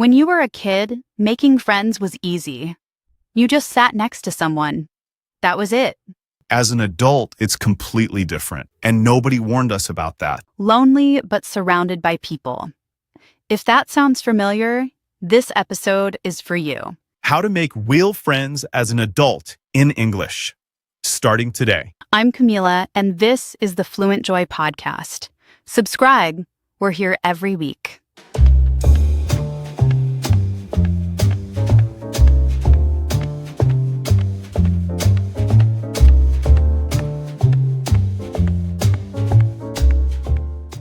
When you were a kid, making friends was easy. You just sat next to someone. That was it. As an adult, it's completely different, and nobody warned us about that. Lonely but surrounded by people. If that sounds familiar, this episode is for you. How to make real friends as an adult in English. Starting today. I'm Camila, and this is the FluentJoy Podcast. Subscribe. We're here every week.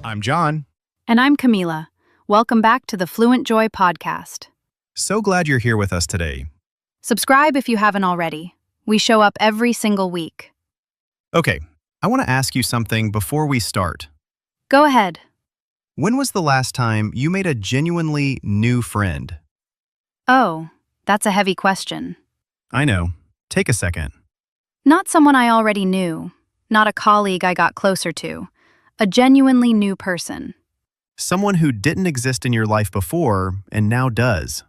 I'm John. And I'm Camila. Welcome back to the FluentJoy Podcast. So glad you're here with us today. Subscribe if you haven't already. We show up every single week. Okay, I want to ask you something before we start. Go ahead. When was the last time you made a genuinely new friend? Oh, that's a heavy question. I know. Take a second. Not someone I already knew. Not a colleague I got closer to. A genuinely new person. Someone who didn't exist in your life before and now does.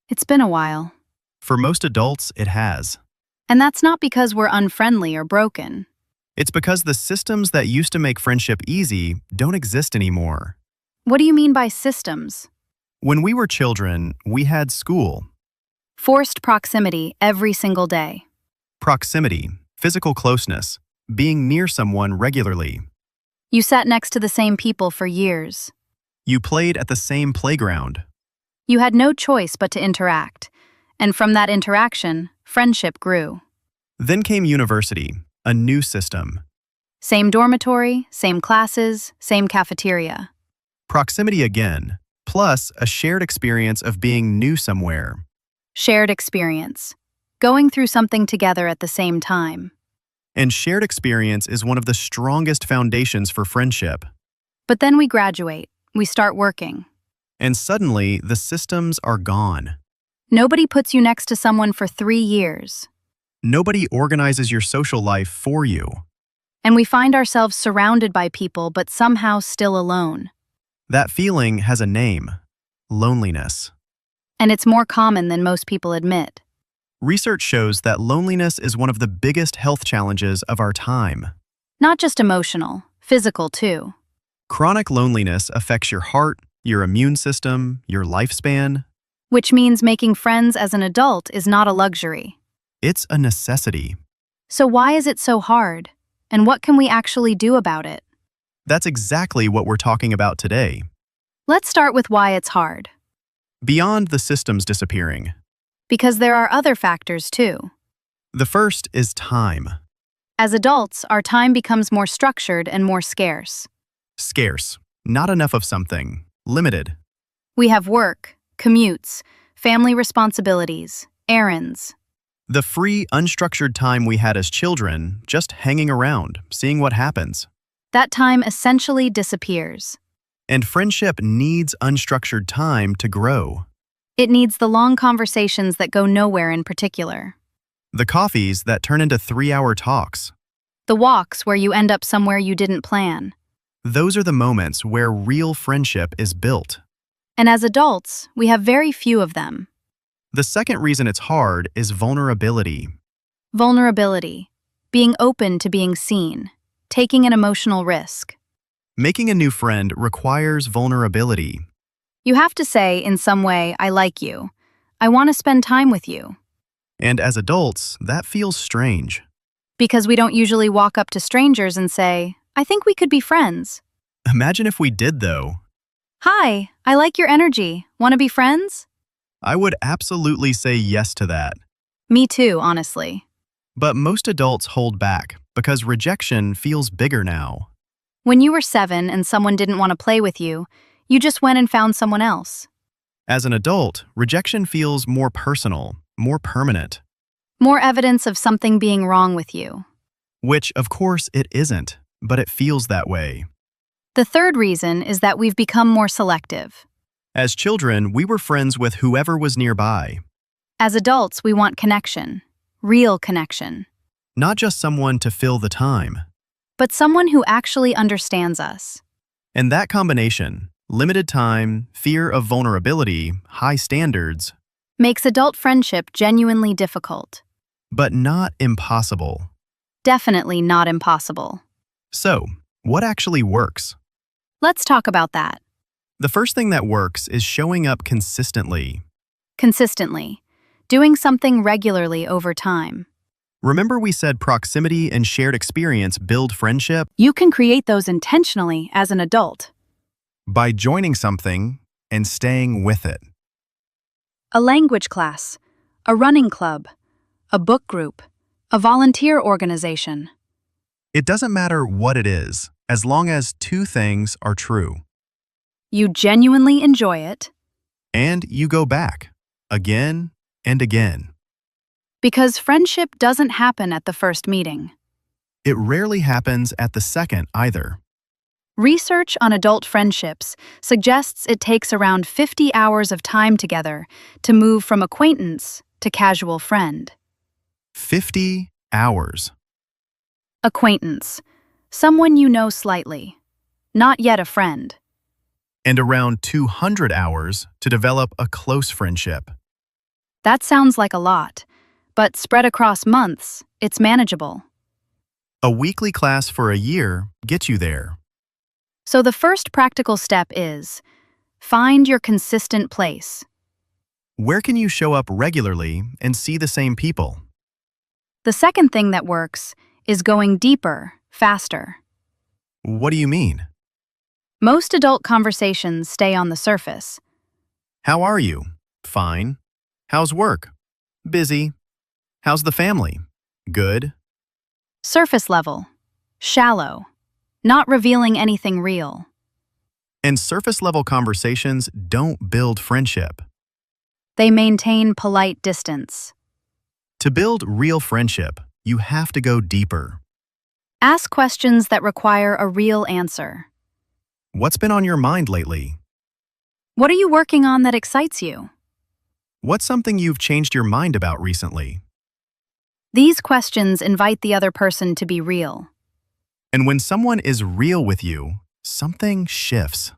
It's been a while. For most adults, it has. And that's not because we're unfriendly or broken. It's because the systems that used to make friendship easy don't exist anymore. What do you mean by systems? When we were children, we had school. Forced proximity every single day. Proximity, physical closeness, being near someone regularly. You sat next to the same people for years. You played at the same playground. You had no choice but to interact. And from that interaction, friendship grew. Then came university, a new system. Same dormitory, same classes, same cafeteria. Proximity again, plus a shared experience of being new somewhere. Shared experience. Going through something together at the same time. And shared experience is one of the strongest foundations for friendship. But then we graduate. We start working. And suddenly, the systems are gone. Nobody puts you next to someone for 3 years. Nobody organizes your social life for you. And we find ourselves surrounded by people but somehow still alone. That feeling has a name: loneliness. And it's more common than most people admit. Research shows that loneliness is one of the biggest health challenges of our time. Not just emotional, physical too. Chronic loneliness affects your heart, your immune system, your lifespan. Which means making friends as an adult is not a luxury. It's a necessity. So why is it so hard? And what can we actually do about it? That's exactly what we're talking about today. Let's start with why it's hard. Beyond the systems disappearing. Because there are other factors too. The first is time. As adults, our time becomes more structured and more scarce. Scarce. Not enough of something. Limited. We have work, commutes, family responsibilities, errands. The free, unstructured time we had as children, just hanging around, seeing what happens. That time essentially disappears. And friendship needs unstructured time to grow. It needs the long conversations that go nowhere in particular. The coffees that turn into 3-hour talks. The walks where you end up somewhere you didn't plan. Those are the moments where real friendship is built. And as adults, we have very few of them. The second reason it's hard is vulnerability. Vulnerability. Being open to being seen. Taking an emotional risk. Making a new friend requires vulnerability. You have to say, in some way, I like you. I want to spend time with you. And as adults, that feels strange. Because we don't usually walk up to strangers and say, I think we could be friends. Imagine if we did, though. Hi, I like your energy. Want to be friends? I would absolutely say yes to that. Me too, honestly. But most adults hold back because rejection feels bigger now. When you were 7 and someone didn't want to play with you, you just went and found someone else. As an adult, rejection feels more personal, more permanent. More evidence of something being wrong with you. Which, of course, it isn't, but it feels that way. The third reason is that we've become more selective. As children, we were friends with whoever was nearby. As adults, we want connection. Real connection. Not just someone to fill the time. But someone who actually understands us. And that combination, limited time, fear of vulnerability, high standards, Makes adult friendship genuinely difficult. but not impossible. Definitely not impossible. So, what actually works? Let's talk about that. The first thing that works is showing up consistently. Consistently. Doing something regularly over time. Remember we said proximity and shared experience build friendship? You can create those intentionally as an adult. By joining something and staying with it. A language class, a running club, a book group, a volunteer organization. It doesn't matter what it is, as long as two things are true. You genuinely enjoy it. And you go back, again and again. Because friendship doesn't happen at the first meeting. It rarely happens at the second either. Research on adult friendships suggests it takes around 50 hours of time together to move from acquaintance to casual friend. 50 hours. Acquaintance. Someone you know slightly. Not yet a friend. And around 200 hours to develop a close friendship. That sounds like a lot, but spread across months, it's manageable. A weekly class for a year gets you there. So the first practical step is find your consistent place. Where can you show up regularly and see the same people? The second thing that works is going deeper, faster. What do you mean? Most adult conversations stay on the surface. How are you? Fine. How's work? Busy. How's the family? Good. Surface level. Shallow. Not revealing anything real. And surface-level conversations don't build friendship. They maintain polite distance. To build real friendship, you have to go deeper. Ask questions that require a real answer. What's been on your mind lately? What are you working on that excites you? What's something you've changed your mind about recently? These questions invite the other person to be real. And when someone is real with you, something shifts.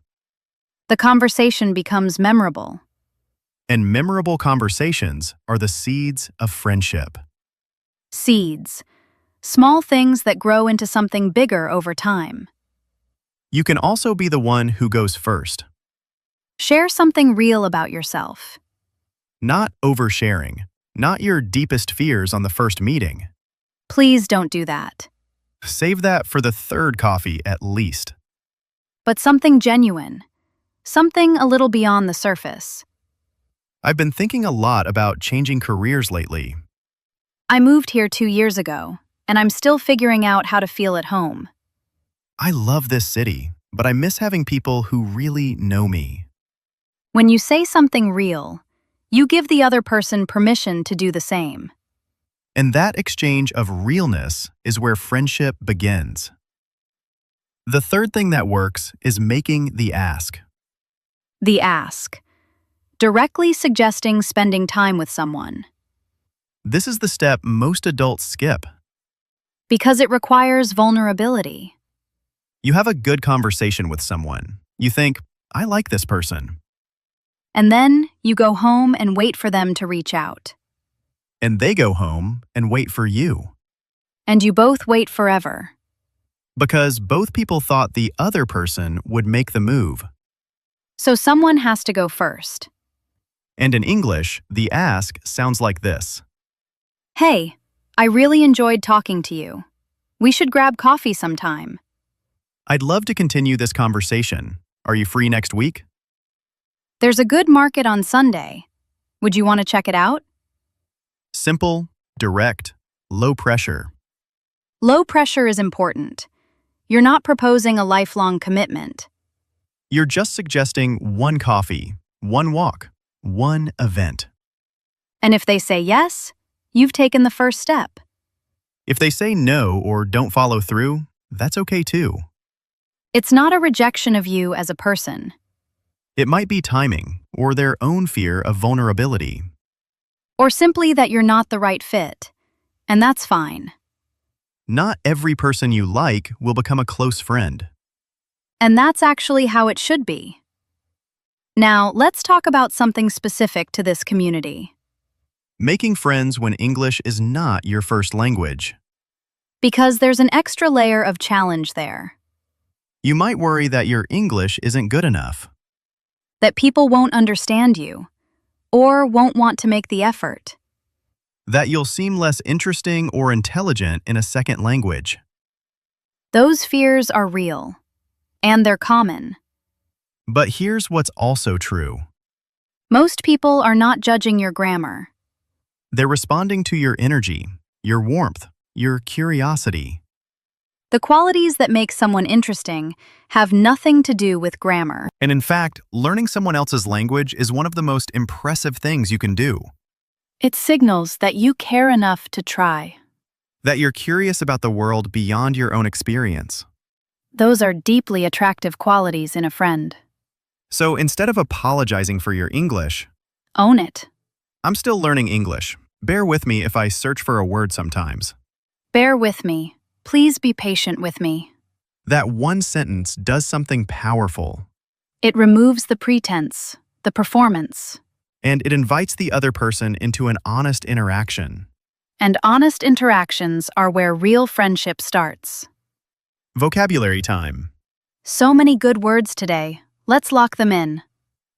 The conversation becomes memorable. And memorable conversations are the seeds of friendship. Seeds. Small things that grow into something bigger over time. You can also be the one who goes first. Share something real about yourself. Not oversharing. Not your deepest fears on the first meeting. Please don't do that. Save that for the third coffee at least. But something genuine. Something a little beyond the surface. I've been thinking a lot about changing careers lately. I moved here 2 years ago, and I'm still figuring out how to feel at home. I love this city, but I miss having people who really know me. When you say something real, you give the other person permission to do the same. And that exchange of realness is where friendship begins. The third thing that works is making the ask. The ask. Directly suggesting spending time with someone. This is the step most adults skip. Because it requires vulnerability. You have a good conversation with someone. You think, I like this person. And then you go home and wait for them to reach out. And they go home and wait for you. And you both wait forever. Because both people thought the other person would make the move. So someone has to go first. And in English, the ask sounds like this. Hey, I really enjoyed talking to you. We should grab coffee sometime. I'd love to continue this conversation. Are you free next week? There's a good market on Sunday. Would you want to check it out? Simple, direct, low pressure. Low pressure is important. You're not proposing a lifelong commitment. You're just suggesting one coffee, one walk, one event. And if they say yes, you've taken the first step. If they say no or don't follow through, that's okay too. It's not a rejection of you as a person. It might be timing or their own fear of vulnerability. Or simply that you're not the right fit. And that's fine. Not every person you like will become a close friend. And that's actually how it should be. Now, let's talk about something specific to this community. Making friends when English is not your first language. Because there's an extra layer of challenge there. You might worry that your English isn't good enough. That people won't understand you, or won't want to make the effort. That you'll seem less interesting or intelligent in a second language. Those fears are real, and they're common. But here's what's also true. Most people are not judging your grammar. They're responding to your energy, your warmth, your curiosity. The qualities that make someone interesting have nothing to do with grammar. And in fact, learning someone else's language is one of the most impressive things you can do. It signals that you care enough to try. That you're curious about the world beyond your own experience. Those are deeply attractive qualities in a friend. So instead of apologizing for your English, Own it. I'm still learning English. Bear with me if I search for a word sometimes. Bear with me. Please be patient with me. That one sentence does something powerful, It removes the pretense, the performance. and it invites the other person into an honest interaction. And honest interactions are where real friendship starts. Vocabulary time. So many good words today. Let's lock them in.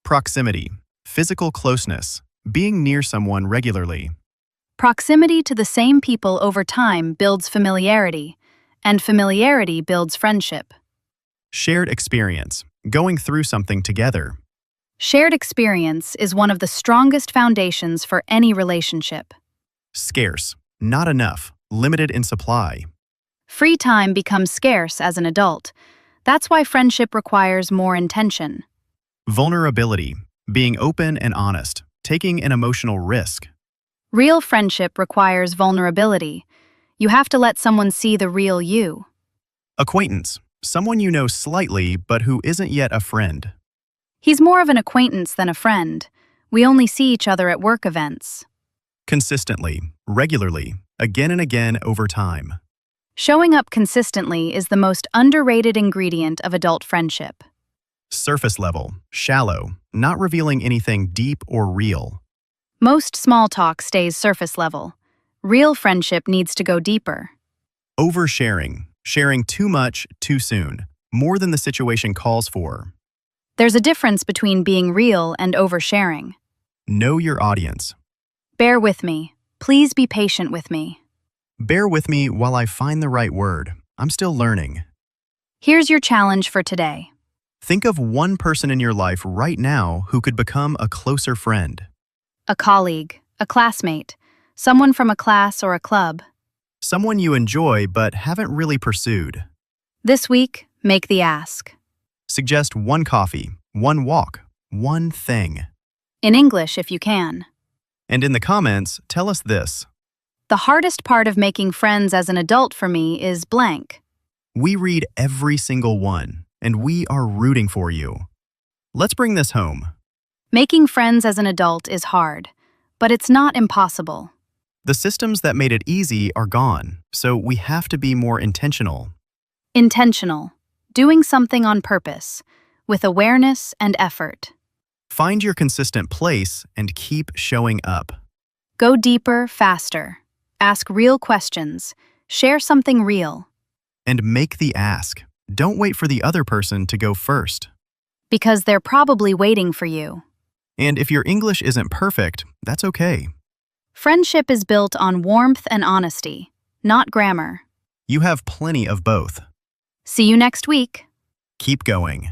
Proximity, physical closeness, being near someone regularly. Proximity to the same people over time builds familiarity, and familiarity builds friendship. Shared experience, going through something together. Shared experience is one of the strongest foundations for any relationship. Scarce, not enough, limited in supply. Free time becomes scarce as an adult. That's why friendship requires more intention. Vulnerability, being open and honest, taking an emotional risk. Real friendship requires vulnerability. You have to let someone see the real you. Acquaintance, someone you know slightly but who isn't yet a friend. He's more of an acquaintance than a friend. We only see each other at work events. Consistently, regularly, again and again over time. Showing up consistently is the most underrated ingredient of adult friendship. Surface level, shallow, not revealing anything deep or real. Most small talk stays surface level. Real friendship needs to go deeper. Oversharing, sharing too much too soon, more than the situation calls for. There's a difference between being real and oversharing. Know your audience. Bear with me. Please be patient with me. Bear with me while I find the right word. I'm still learning. Here's your challenge for today. Think of one person in your life right now who could become a closer friend. A colleague, a classmate, someone from a class or a club. Someone you enjoy but haven't really pursued. This week, make the ask. Suggest one coffee, one walk, one thing. In English if you can. And in the comments, tell us this. The hardest part of making friends as an adult for me is blank. We read every single one, and we are rooting for you. Let's bring this home. Making friends as an adult is hard, but it's not impossible. The systems that made it easy are gone, so we have to be more intentional. Intentional. Doing something on purpose, with awareness and effort. Find your consistent place and keep showing up. Go deeper, faster. Ask real questions. Share something real. And make the ask. Don't wait for the other person to go first. Because they're probably waiting for you. And if your English isn't perfect, that's okay. Friendship is built on warmth and honesty, not grammar. You have plenty of both. See you next week. Keep going.